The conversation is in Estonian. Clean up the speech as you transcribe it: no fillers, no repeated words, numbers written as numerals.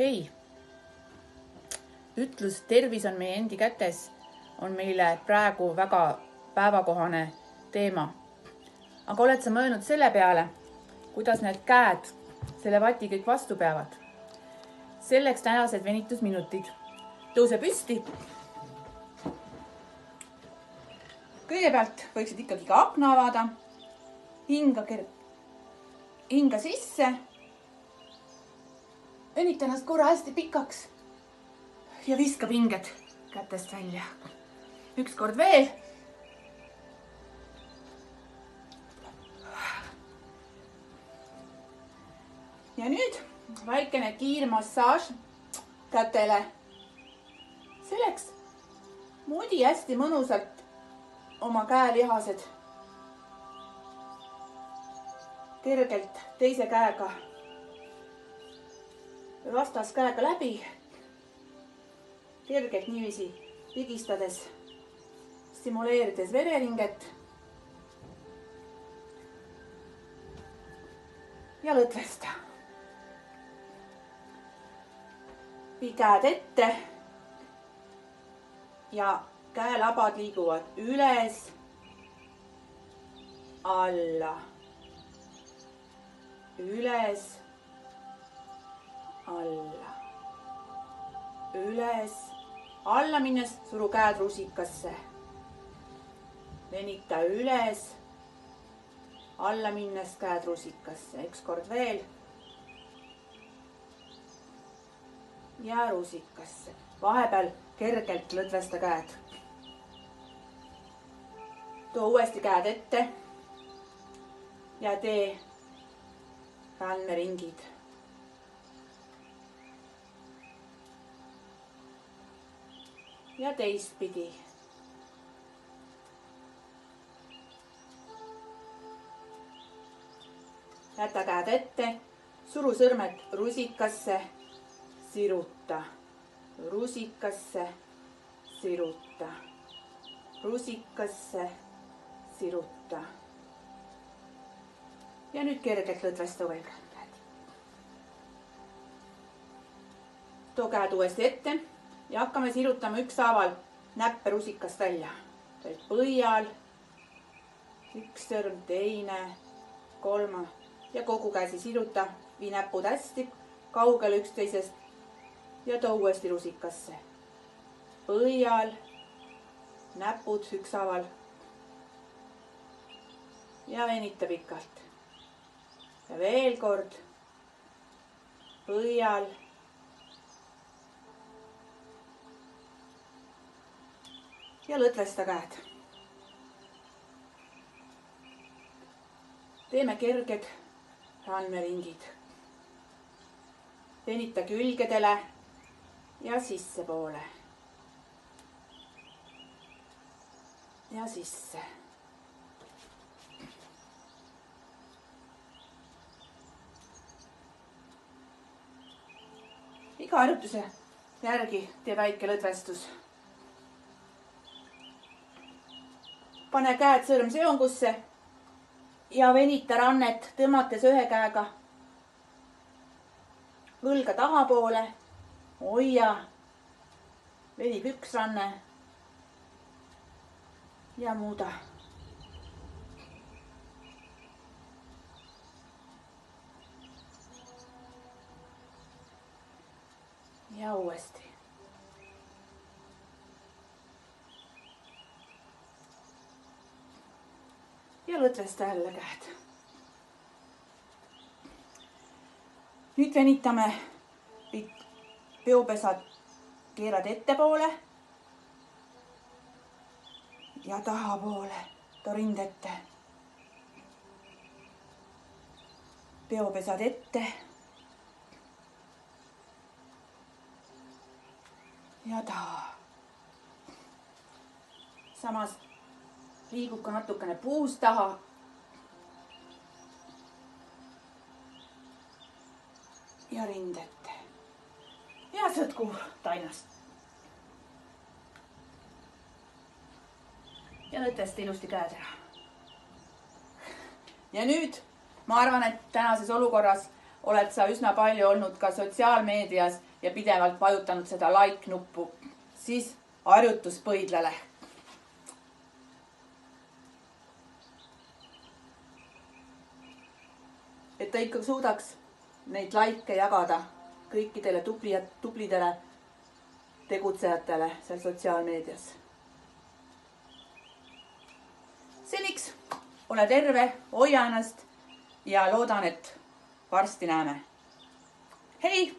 Hei, ütlus tervis on meie endi kätes on meile praegu väga päevakohane teema. Aga oled sa mõelnud selle peale, kuidas need käed selle vati kõik vastu peavad? Selleks tänased venitusminutid. Tõuse püsti. Kõigepealt võiksid ikkagi ka akna avada. Hinga sisse. Venita ennast korra hästi pikaks ja viska pinged kätest välja. Üks kord veel. Ja nüüd väikene kiirmassaaž kätele. Selleks mudi hästi mõnusalt oma käelihased kergelt teise käega vastaskäega läbi, kergelt niiviisi pigistades, stimuleerides vereringet ja lõdvesta. Vii käed ette ja käelabad liiguvad üles, alla, üles, alla, üles, alla minnes suru käed rusikasse. Venita üles, alla minnes käed rusikasse. Üks kord veel. Ja rusikasse. Vahepeal kergelt lõdvesta käed. Too uuesti käed ette ja tee randmeringid. Ja teistpidi. Jäta käed ette, suru sõrmed rusikasse, siruta, rusikasse, siruta, rusikasse, siruta. Ja nüüd kergelt lõdvesta veel käed. Too käed uuesti ette. Ja hakkame sirutama ükshaaval näppe rusikast välja. Põial, üks sõrm, teine, kolma ja kogu käsi siruta. Vii näpud hästi kaugele üksteisest ja too uuesti rusikasse. Põial, näpud ükshaaval ja venita pikalt. Ja veel kord põial. Ja lõdvesta käed. Teeme kerged randmeringid. Venita külgedele ja sissepoole. Ja sisse. Iga harjutuse järgi tee väike lõdvestus. Pane käed sõrmseongusse ja venita rannet tõmmates ühe käega õlga tahapoole. Hoia, venib üks ranne ja muuda. Ja uuesti. Ja lõdvesta jälle käed. Nüüd venitame peopesad keerad ettepoole ja tahapoole, too rind ette. Peopesad ette ja taha. Samas liigub ka natukene puus taha. Ja rind ette. Ja sõtku tainast. Ja lõdvesta ilusti käed ära. Ja nüüd ma arvan, et tänases olukorras oled sa üsna palju olnud ka sotsiaalmeedias ja pidevalt vajutanud seda like nuppu, siis harjutus põidlale. Et ta ikka suudaks neid laike jagada kõikidele tublidele tegutsejatele seal sotsiaalmeedias. Seniks ole terve, hoia ennast ja loodan, et varsti näeme. Hei!